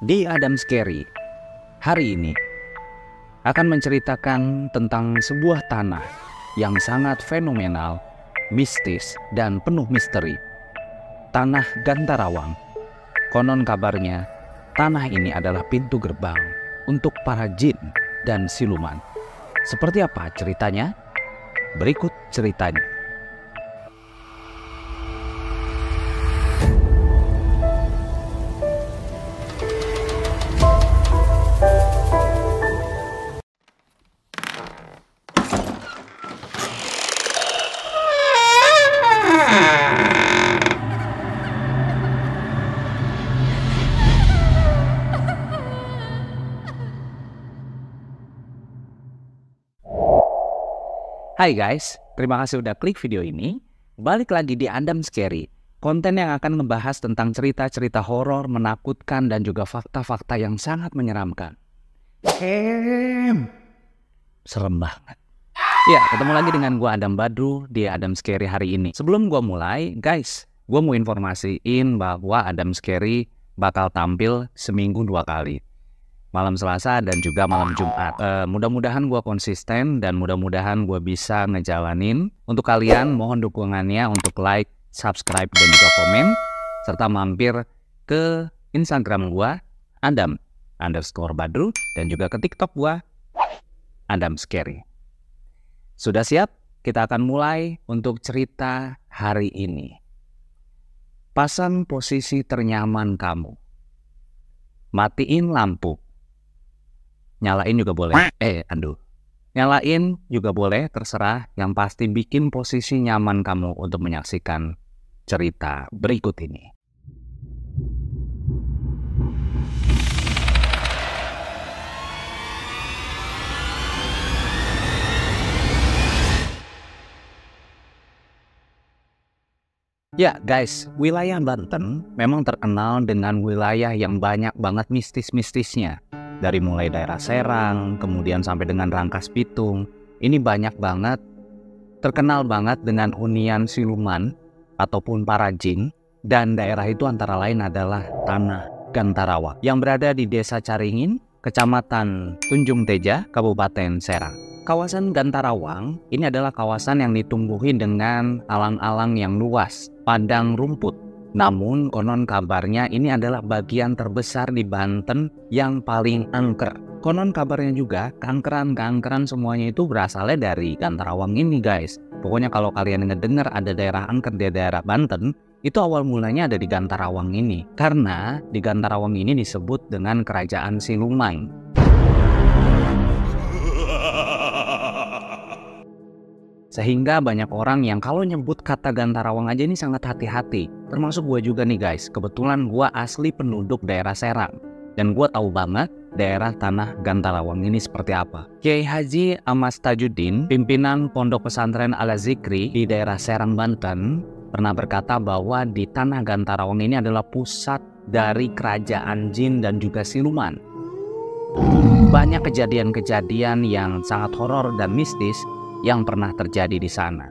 Di Adam Scary hari ini akan menceritakan tentang sebuah tanah yang sangat fenomenal, mistis, dan penuh misteri. Tanah Gantarawang. Konon kabarnya, tanah ini adalah pintu gerbang untuk para jin dan siluman. Seperti apa ceritanya? Berikut ceritanya. Hai guys, terima kasih udah klik video ini. Balik lagi di Adam Scary, konten yang akan ngebahas tentang cerita-cerita horor, menakutkan, dan juga fakta-fakta yang sangat menyeramkan. Serem banget. Ya, ketemu lagi dengan gua Adam Badru di Adam Scary hari ini. Sebelum gua mulai, guys, gua mau informasiin bahwa Adam Scary bakal tampil seminggu 2 kali. Malam Selasa dan juga malam Jumat. Mudah-mudahan gue konsisten dan mudah-mudahan gue bisa ngejalanin. Untuk kalian mohon dukungannya untuk like, subscribe, dan juga komen. Serta mampir ke Instagram gue, Adam_Badru, dan juga ke TikTok gue, Adam Scary. Sudah siap? Kita akan mulai untuk cerita hari ini. Pasang posisi ternyaman kamu. Matiin lampu. Nyalain juga boleh. Nyalain juga boleh, terserah. Yang pasti bikin posisi nyaman kamu untuk menyaksikan cerita berikut ini. Ya guys, wilayah Banten memang terkenal dengan wilayah yang banyak banget mistis-mistisnya. Dari mulai daerah Serang, kemudian sampai dengan Rangkas Bitung. Ini banyak banget, terkenal banget dengan hunian siluman ataupun para jin. Dan daerah itu antara lain adalah Tanah Gantarawang yang berada di Desa Caringin, Kecamatan Tunjung Teja, Kabupaten Serang. Kawasan Gantarawang ini adalah kawasan yang ditumbuhi dengan alang-alang yang luas, padang rumput. Namun konon kabarnya ini adalah bagian terbesar di Banten yang paling angker. Konon kabarnya juga keangkeran semuanya itu berasalnya dari Gantarawang ini guys. Pokoknya kalau kalian ngedengar ada daerah angker di daerah Banten, itu awal mulanya ada di Gantarawang ini. Karena di Gantarawang ini disebut dengan kerajaan siluman. Sehingga banyak orang yang kalau nyebut kata Gantarawang aja ini sangat hati-hati. Termasuk gue juga nih guys. Kebetulan gue asli penduduk daerah Serang. Dan gue tahu banget daerah Tanah Gantarawang ini seperti apa. Kiai Haji Amas Tajuddin, pimpinan Pondok Pesantren Al-Zikri di daerah Serang, Banten, pernah berkata bahwa di Tanah Gantarawang ini adalah pusat dari kerajaan jin dan juga siluman. Banyak kejadian-kejadian yang sangat horor dan mistis yang pernah terjadi di sana.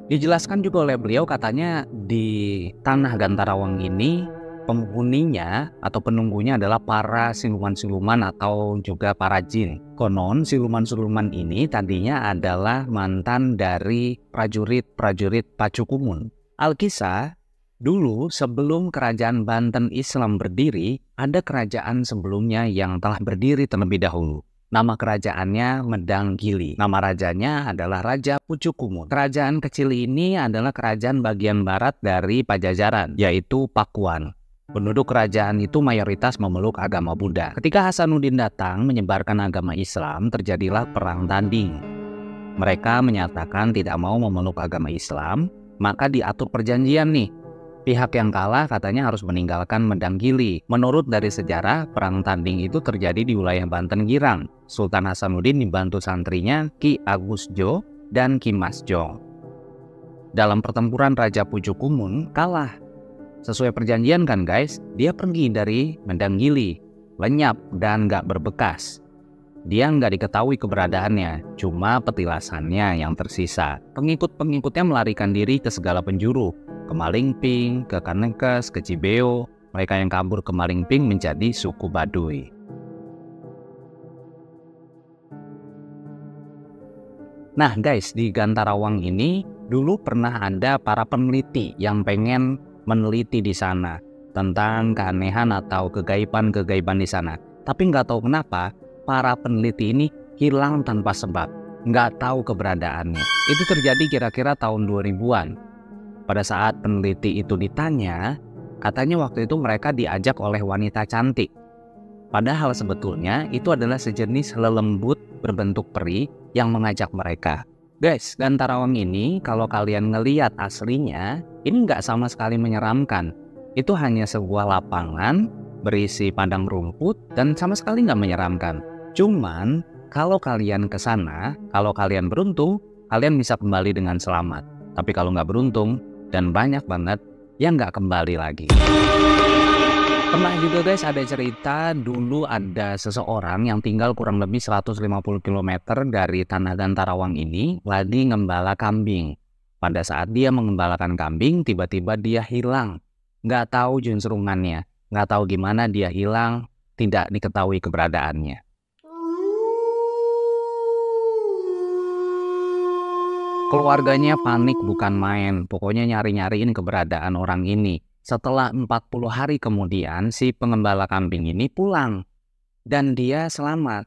Dijelaskan juga oleh beliau, katanya di Tanah Gantarawang ini penghuninya atau penunggunya adalah para siluman-siluman atau juga para jin. Konon siluman-siluman ini tadinya adalah mantan dari prajurit-prajurit Pacukumun. Alkisah, dulu sebelum kerajaan Banten Islam berdiri, ada kerajaan sebelumnya yang telah berdiri terlebih dahulu. Nama kerajaannya Medanggili. Nama rajanya adalah Raja Pucukumun. Kerajaan kecil ini adalah kerajaan bagian barat dari Pajajaran, yaitu Pakuan. Penduduk kerajaan itu mayoritas memeluk agama Buddha. Ketika Hasanuddin datang menyebarkan agama Islam, terjadilah perang tanding. Mereka menyatakan tidak mau memeluk agama Islam, maka diatur perjanjian nih. Pihak yang kalah katanya harus meninggalkan Medanggili. Menurut dari sejarah, perang tanding itu terjadi di wilayah Banten Girang. Sultan Hasanuddin dibantu santrinya Ki Agus Jo dan Ki Mas Jo. Dalam pertempuran Raja Pucukumun kalah. Sesuai perjanjian kan guys, dia pergi dari Medanggili, lenyap dan gak berbekas. Dia nggak diketahui keberadaannya, cuma petilasannya yang tersisa. Pengikut-pengikutnya melarikan diri ke segala penjuru, ke Malingping, ke Kanekes, ke Cibeo, mereka yang kabur ke Malingping menjadi suku Baduy. Nah guys, di Gantarawang ini dulu pernah ada para peneliti yang pengen meneliti di sana tentang keanehan atau kegaiban-kegaiban di sana. Tapi nggak tahu kenapa para peneliti ini hilang tanpa sebab, nggak tahu keberadaannya. Itu terjadi kira-kira tahun 2000-an. Pada saat peneliti itu ditanya, katanya waktu itu mereka diajak oleh wanita cantik. Padahal sebetulnya itu adalah sejenis lelembut berbentuk peri yang mengajak mereka. Guys, Gantarawang ini kalau kalian ngeliat aslinya, ini nggak sama sekali menyeramkan. Itu hanya sebuah lapangan berisi padang rumput dan sama sekali nggak menyeramkan. Cuman kalau kalian ke sana, kalau kalian beruntung, kalian bisa kembali dengan selamat. Tapi kalau nggak beruntung dan banyak banget yang nggak kembali lagi. Pernah juga guys ada cerita dulu ada seseorang yang tinggal kurang lebih 150 km dari Tanah Gantarawang ini lagi ngembala kambing. Pada saat dia mengembalakan kambing, tiba-tiba dia hilang. Nggak tahu junsrungannya, nggak tahu gimana dia hilang, tidak diketahui keberadaannya. Keluarganya panik bukan main, pokoknya nyari-nyariin keberadaan orang ini. Setelah 40 hari kemudian, si pengembala kambing ini pulang. Dan dia selamat.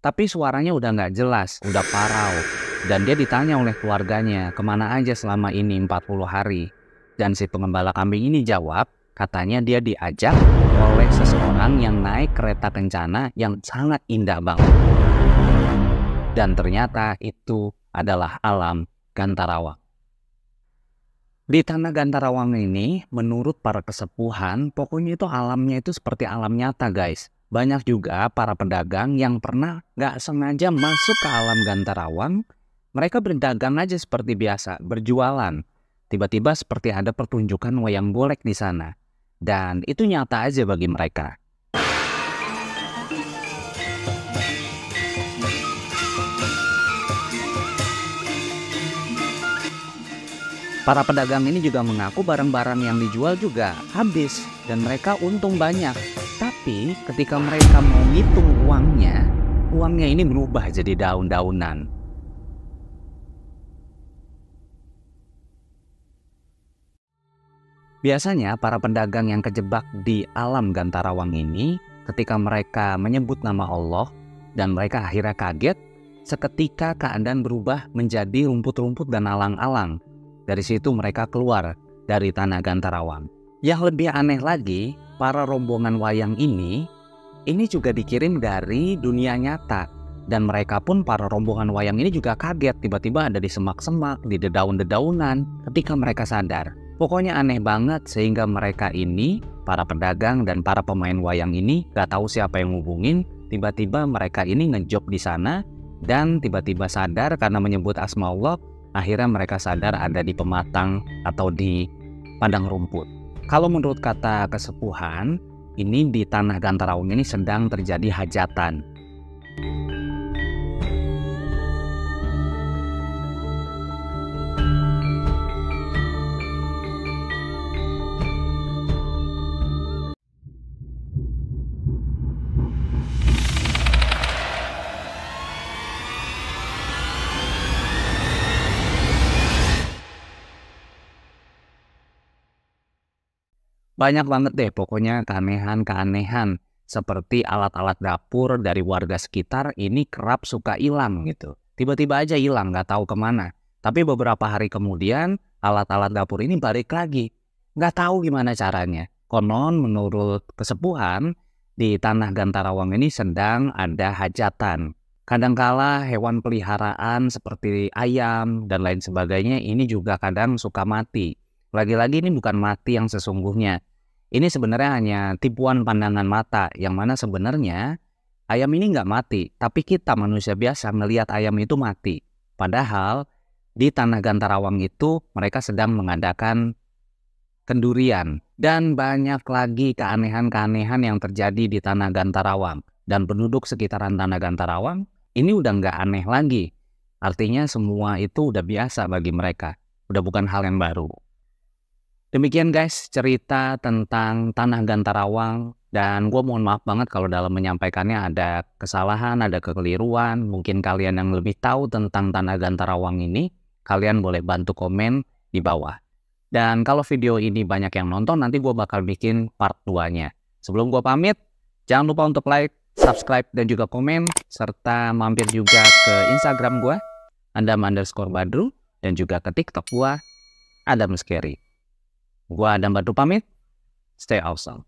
Tapi suaranya udah nggak jelas, udah parau. Dan dia ditanya oleh keluarganya, kemana aja selama ini 40 hari. Dan si pengembala kambing ini jawab, katanya dia diajak oleh seseorang yang naik kereta kencana yang sangat indah banget. Dan ternyata itu adalah alam Gantarawang. Di Tanah Gantarawang ini, menurut para kesepuhan, pokoknya itu alamnya itu seperti alam nyata guys. Banyak juga para pedagang yang pernah nggak sengaja masuk ke alam Gantarawang. Mereka berdagang aja seperti biasa, berjualan. Tiba-tiba seperti ada pertunjukan wayang golek di sana. Dan itu nyata aja bagi mereka. Para pedagang ini juga mengaku barang-barang yang dijual juga habis dan mereka untung banyak. Tapi ketika mereka mau ngitung uangnya ini berubah jadi daun-daunan. Biasanya para pedagang yang kejebak di alam Gantarawang ini, ketika mereka menyebut nama Allah dan mereka akhirnya kaget, seketika keadaan berubah menjadi rumput-rumput dan alang-alang. Dari situ mereka keluar dari Tanah Gantarawang. Yang lebih aneh lagi, para rombongan wayang ini juga dikirim dari dunia nyata. Dan mereka pun para rombongan wayang ini juga kaget tiba-tiba ada di semak-semak, di dedaunan-dedaunan ketika mereka sadar. Pokoknya aneh banget sehingga mereka ini, para pedagang dan para pemain wayang ini gak tahu siapa yang ngubungin. Tiba-tiba mereka ini ngejob di sana dan tiba-tiba sadar karena menyebut asma Allah. Akhirnya mereka sadar ada di pematang atau di padang rumput. Kalau menurut kata kesepuhan, ini di Tanah Gantarawang ini sedang terjadi hajatan. Banyak banget deh pokoknya keanehan-keanehan seperti alat-alat dapur dari warga sekitar ini kerap suka hilang gitu. Tiba-tiba aja hilang, nggak tahu kemana. Tapi beberapa hari kemudian alat-alat dapur ini balik lagi. Nggak tahu gimana caranya. Konon menurut kesepuhan di Tanah Gantarawang ini sedang ada hajatan. Kadangkala hewan peliharaan seperti ayam dan lain sebagainya ini juga kadang suka mati. Lagi-lagi ini bukan mati yang sesungguhnya. Ini sebenarnya hanya tipuan pandangan mata, yang mana sebenarnya ayam ini nggak mati, tapi kita manusia biasa melihat ayam itu mati. Padahal di Tanah Gantarawang itu mereka sedang mengadakan kendurian. Dan banyak lagi keanehan-keanehan yang terjadi di Tanah Gantarawang. Dan penduduk sekitaran Tanah Gantarawang ini udah nggak aneh lagi. Artinya semua itu udah biasa bagi mereka, udah bukan hal yang baru. Demikian guys cerita tentang Tanah Gantarawang, dan gue mohon maaf banget kalau dalam menyampaikannya ada kesalahan, ada kekeliruan. Mungkin kalian yang lebih tahu tentang Tanah Gantarawang ini, kalian boleh bantu komen di bawah. Dan kalau video ini banyak yang nonton, nanti gue bakal bikin part 2-nya. Sebelum gue pamit, jangan lupa untuk like, subscribe, dan juga komen, serta mampir juga ke Instagram gue, @Adam_Badru, dan juga ke TikTok gue, Adam Scary. Gua Adam Badru pamit, stay awesome.